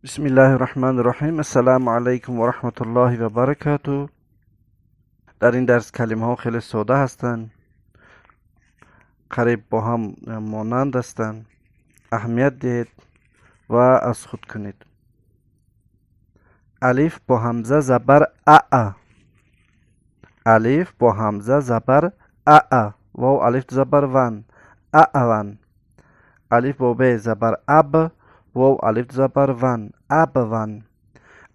بسم الله الرحمن الرحیم. السلام علیکم و رحمت الله و برکاته. در این درس کلمه ها خیلی ساده هستند، قریب با هم مانند هستند. اهمیت دهید و از خود کنید. الف با همزه زبر ا. الف با همزه زبر ا. واو الف زبر ون ون. الف با ب زبر اب. واو الف زبر ون اب ون.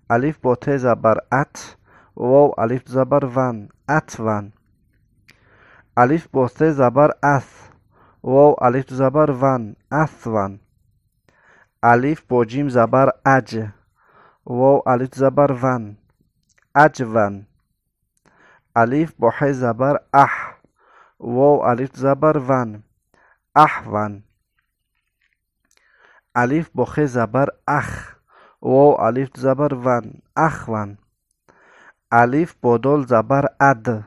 الف با ت زبر ات. واو الف زبر ون ات ون. الف با ث زبر اث. واو الف زبر ون اث ون. الف با جیم زبر اج. واو الف زبر ون اج ون. الف با ح زبر اح. واو الف زبر ون اح ون. الف با خ زبر اخ. واو الف زبر ون اخ ون. الف با دال زبر اد.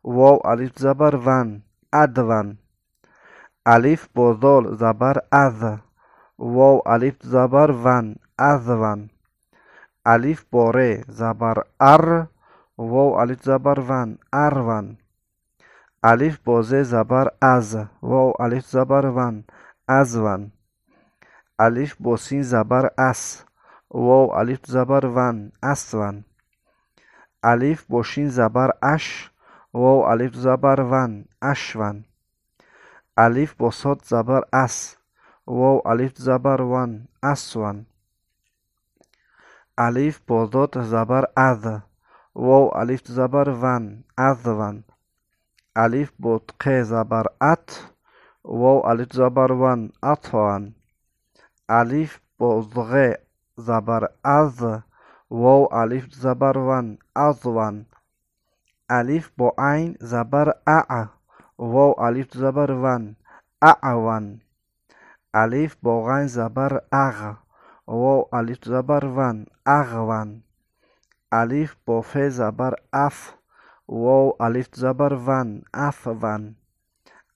واو الف زبر ون اد ون. الف با دال زبر از. واو الف زبر ون از ون. الف با ر زبر ار. واو الف زبر ون ار ون. الف با ز زبر از. واو الف زبر ون از ون. الف با سین زبر اس. واو الف زبر ون اس ون. الف با شین زبر اش. واو الف زبر ون اش ون. الف با صاد زبر اس. واو الف زبر ون اس ون. الف با داد زبر از. واو الف زبر ون از ون. الف با ق زبر ات. واو الف زبر ون ات ون. الف با ضغ زبر از. واو الف زبر ون از ون. الف با عین زبر ا. واو الف زبر ون ا ون. الف با غین زبر اغ. واو الف زبر ون اغ ون. الف با ف زبر اف. واو الف زبر ون اف ون.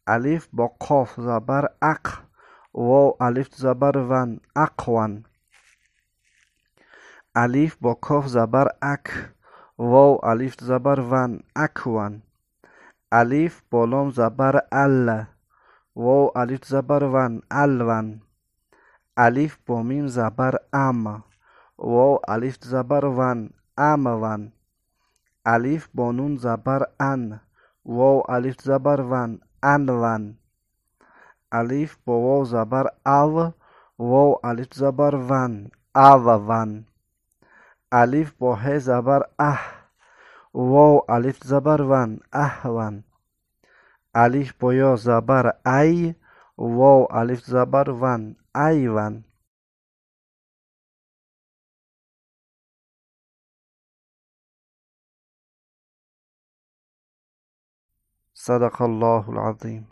الف با قاف زبر اق. واو الف زبر ون اق ون. الف با کاف زبر اک. واو الف زبر ون اک ون. الف با لام زبر ال. واو الف زبر ون ال ون. الف با میم زبر ام. واو الف زبر ون ام ون. الف با نون زبر ان. واو الف زبر ون ان ون. الف با واو زبر او. واو الف زبر ون او ون. الف با ه زبر اه. واو الف زبر ون اه ون. الف با یا زبر ای. واو الف زبر ون ای ون. صدق الله العظیم.